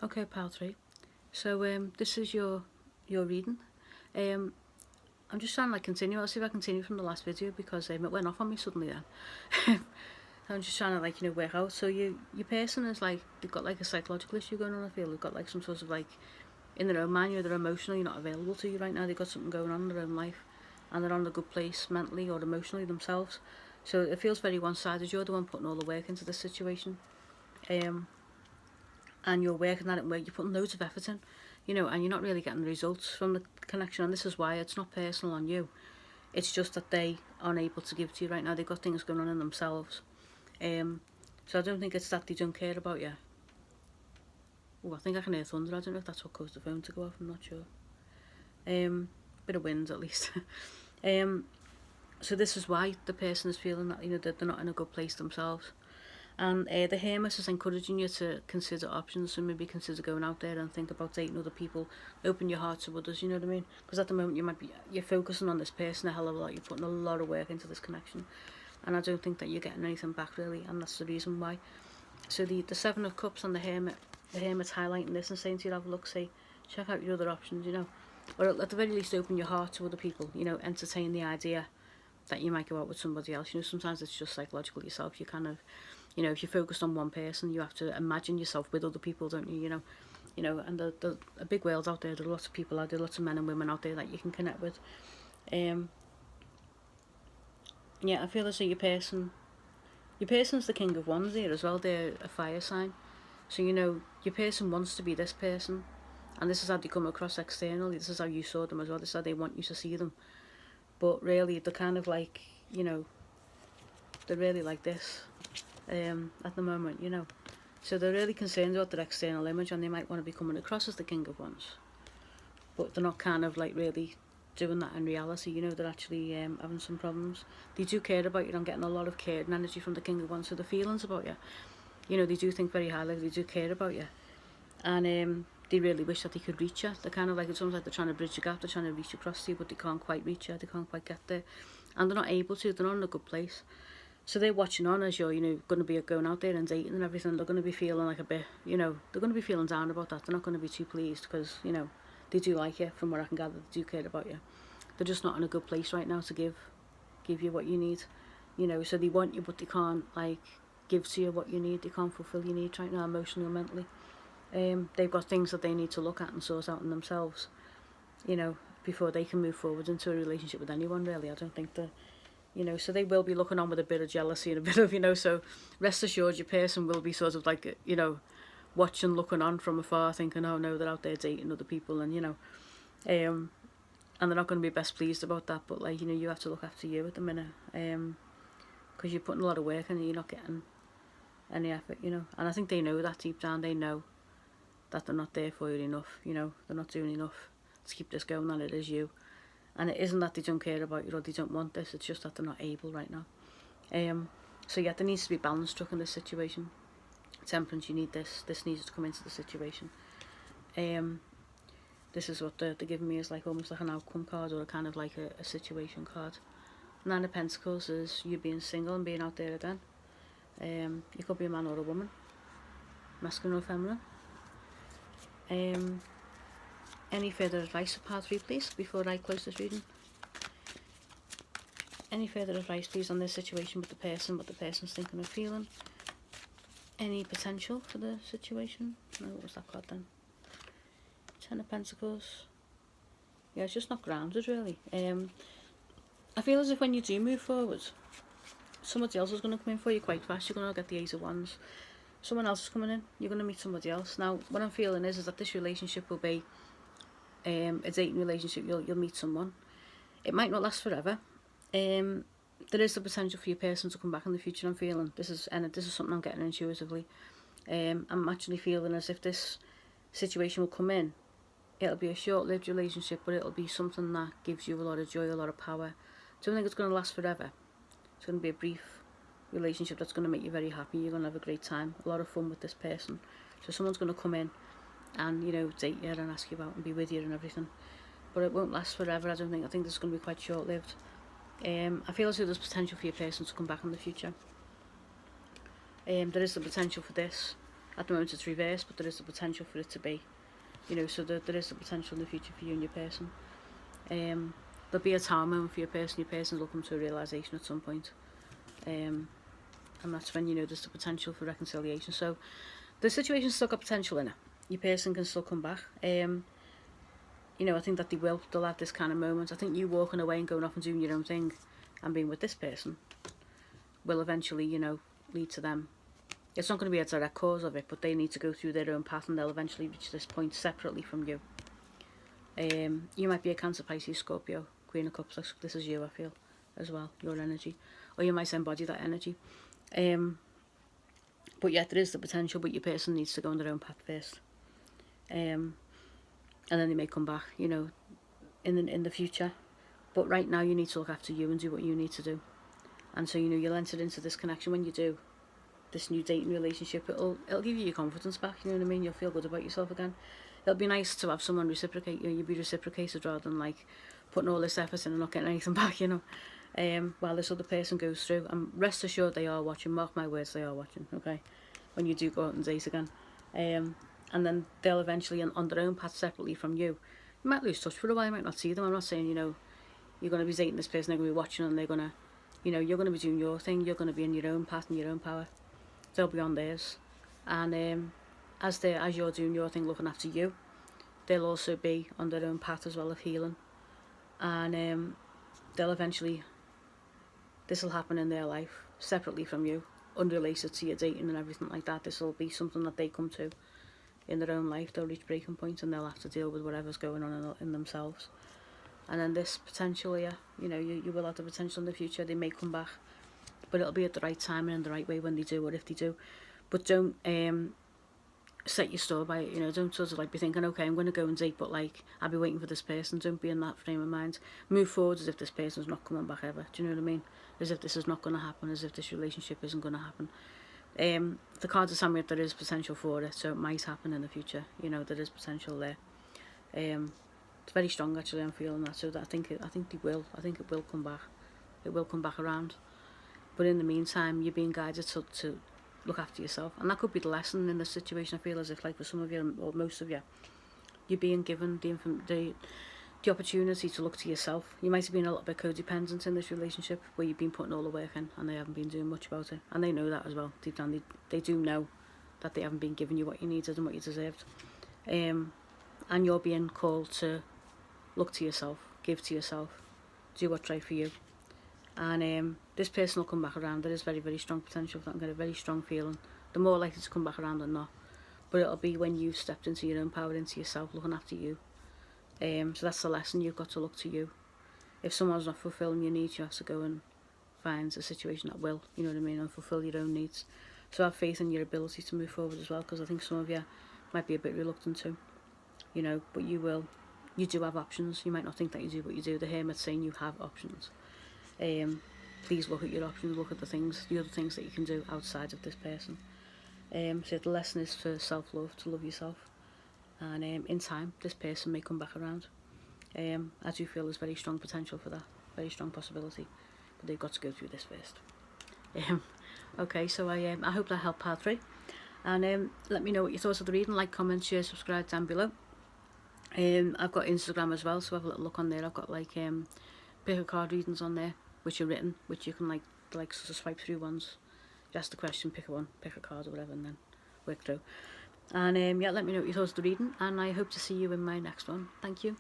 Okay, pal three. So this is your reading. Um, I'm just trying to continue. I'll see if I continue from the last video because it went off on me suddenly then. I'm just trying to work out. So your person is like they've got like a psychological issue going on. I feel they've got like some sort of like in their own mind, they're emotionally not available to you right now. They've got something going on in their own life, and they're on a good place mentally or emotionally themselves. So it feels very one-sided. You're the one putting all the work into this situation. And you're working at it where you're putting loads of effort in, and you're not really getting the results from the connection. And this is why it's not personal on you. It's just that they aren't able to give to you right now. They've got things going on in themselves. So I don't think it's that they don't care about you. Oh, I think I can hear thunder. I don't know if that's what caused the phone to go off. I'm not sure. Bit of wind at least. So this is why the person is feeling that that they're not in a good place themselves. And the Hermes is encouraging you to consider options, so maybe consider going out there and think about dating other people, open your heart to others, you know what I mean? Because at the moment you're focusing on this person a hell of a lot, you're putting a lot of work into this connection, and I don't think that you're getting anything back really, and that's the reason why. So the Seven of Cups and the Hermit's highlighting this and saying to you, have a look, say, check out your other options, or at the very least open your heart to other people, entertain the idea that you might go out with somebody else. Sometimes it's just psychological yourself. You kind of, if you're focused on one person, you have to imagine yourself with other people, don't you? And there's a big world out there. There are lots of people out there, lots of men and women out there that you can connect with. I feel as though your person's the King of Wands here as well. They're a fire sign. So, your person wants to be this person. And this is how they come across externally. This is how you saw them as well. This is how they want you to see them. But really, they're kind of like, they're really like this at the moment, So they're really concerned about their external image, and they might want to be coming across as the King of Wands. But they're not kind of like really doing that in reality, they're actually having some problems. They do care about you. I'm getting a lot of care and energy from the King of Wands, so the feelings about you. They do think very highly, they do care about you. And they really wish that they could reach you. They're kind of like, it's almost like they're trying to bridge the gap, they're trying to reach across to you, but they can't quite reach you, they can't quite get there. And they're not able to, they're not in a good place. So they're watching on as you're, going to be going out there and dating and everything. They're going to be feeling like a bit, they're going to be feeling down about that. They're not going to be too pleased because, they do like you, from what I can gather, they do care about you. They're just not in a good place right now to give you what you need. So they want you, but they can't, give to you what you need. They can't fulfill your needs right now, emotionally or mentally. They've got things that they need to look at and sort out in themselves, before they can move forward into a relationship with anyone, really. I don't think that, so they will be looking on with a bit of jealousy and a bit of, so rest assured your person will be sort of like, watching, looking on from afar, thinking, oh no, they're out there dating other people, and, and they're not going to be best pleased about that, but, you have to look after you at the minute, because you're putting a lot of work in and you're not getting any effort, and I think they know that deep down. They know that they're not there for you enough, they're not doing enough to keep this going, and it is you. And it isn't that they don't care about you or they don't want this, it's just that they're not able right now. So yeah, there needs to be balance struck in this situation. Temperance, you need this needs to come into the situation. This is what they're giving me, is like almost like an outcome card, or a kind of like a situation card. Nine of Pentacles is you being single and being out there again. You could be a man or a woman, masculine or feminine. Any further advice for part 3, please, before I close this reading? Any further advice, please, on this situation with the person, what the person's thinking or feeling? Any potential for the situation? No, what was that card then? Ten of Pentacles. Yeah, it's just not grounded, really. I feel as if when you do move forward, somebody else is going to come in for you quite fast. You're going to get the Ace of Wands. Someone else is coming in. You're going to meet somebody else. Now, what I'm feeling is that this relationship will be a dating relationship. You'll meet someone. It might not last forever. There is the potential for your person to come back in the future. I'm feeling this is something I'm getting intuitively. I'm actually feeling as if this situation will come in. It'll be a short-lived relationship, but it'll be something that gives you a lot of joy, a lot of power. I don't think it's going to last forever. It's going to be a brief relationship that's going to make you very happy. You're going to have a great time, a lot of fun with this person. So someone's going to come in and, date you and ask you out and be with you and everything. But it won't last forever, I don't think. I think this is going to be quite short-lived. I feel as though there's potential for your person to come back in the future. There is the potential for this. At the moment it's reversed, but there is the potential for it to be, you know, so there is the potential in the future for you and your person. There'll be a time moment for your person's looking to a realisation at some point. And that's when, you know, there's the potential for reconciliation. So the situation's still got potential in it. Your person can still come back. You know, I think that they'll have this kind of moment. I think you walking away and going off and doing your own thing and being with this person will eventually, you know, lead to them. It's not going to be a direct cause of it, but they need to go through their own path and they'll eventually reach this point separately from you. You might be a Cancer, Pisces, Scorpio, Queen of Cups. This is you, I feel, as well, your energy. Or you might embody that energy. But yeah, there is the potential, but your person needs to go on their own path first. And then they may come back, you know, in the future. But right now you need to look after you and do what you need to do. And so, you know, you'll enter into this connection. When you do, this new dating relationship, it'll give you your confidence back, you know what I mean? You'll feel good about yourself again. It'll be nice to have someone reciprocate you. You'll be reciprocated rather than like putting all this effort in and not getting anything back, you know. While this other person goes through. And rest assured they are watching. Mark my words, they are watching, okay? When you do go out and date again. And then they'll eventually, on their own path separately from you, you might lose touch for a while, you might not see them. I'm not saying, you know, you're going to be dating this person, they're going to be watching and they're going to, you know, you're going to be doing your thing, you're going to be in your own path and your own power. They'll be on theirs. And as you're doing your thing, looking after you, they'll also be on their own path as well of healing. And they'll eventually, this will happen in their life, separately from you, unrelated to your dating and everything like that. This will be something that they come to in their own life. They'll reach breaking point and they'll have to deal with whatever's going on in themselves. And then this potential, yeah, you know, you will have the potential in the future. They may come back, but it'll be at the right time and in the right way when they do, or if they do. But don't set your store by it, you know. Don't sort of like be thinking, okay, I'm going to go and date, but like I'll be waiting for this person. Don't be in that frame of mind. Move forward as if this person's not coming back ever. Do you know what I mean? As if this is not going to happen, as if this relationship isn't going to happen. The cards are telling me that there is potential for it, so it might happen in the future. You know, there is potential there. It's very strong actually. I'm feeling that, so that I think they will. I think it will come back. It will come back around. But in the meantime, you're being guided to look after yourself, and that could be the lesson in this situation. I feel as if, like, for some of you or most of you, you're being given the opportunity to look to yourself. You might have been a little bit codependent in this relationship, where you've been putting all the work in, and they haven't been doing much about it, and they know that as well. Deep down, they do know that they haven't been giving you what you needed and what you deserved. And you're being called to look to yourself, give to yourself, do what's right for you. And this person will come back around. There is very, very strong potential for that. I'm getting a very strong feeling. They're more likely to come back around than not. But it'll be when you've stepped into your own power, into yourself, looking after you. So that's the lesson. You've got to look to you. If someone's not fulfilling your needs, you have to go and find a situation that will, you know what I mean, and fulfill your own needs. So have faith in your ability to move forward as well, because I think some of you might be a bit reluctant to, you know, but you will. You do have options. You might not think that you do, but you do. The Hermit's saying you have options. Please look at your options, look at the other things that you can do outside of this person. So the lesson is for self-love, to love yourself. And in time, this person may come back around. I do feel there's very strong potential for that, very strong possibility. But they've got to go through this first. Okay, so I hope that helped part 3. And let me know what you thought of the reading. Like, comment, share, subscribe down below. I've got Instagram as well, so have a little look on there. I've got like pick a card readings on there, which are written, which you can like sort of swipe through once. You ask the question, pick a one, pick a card or whatever, and then work through. And yeah, let me know what you thought of the reading, and I hope to see you in my next one. Thank you.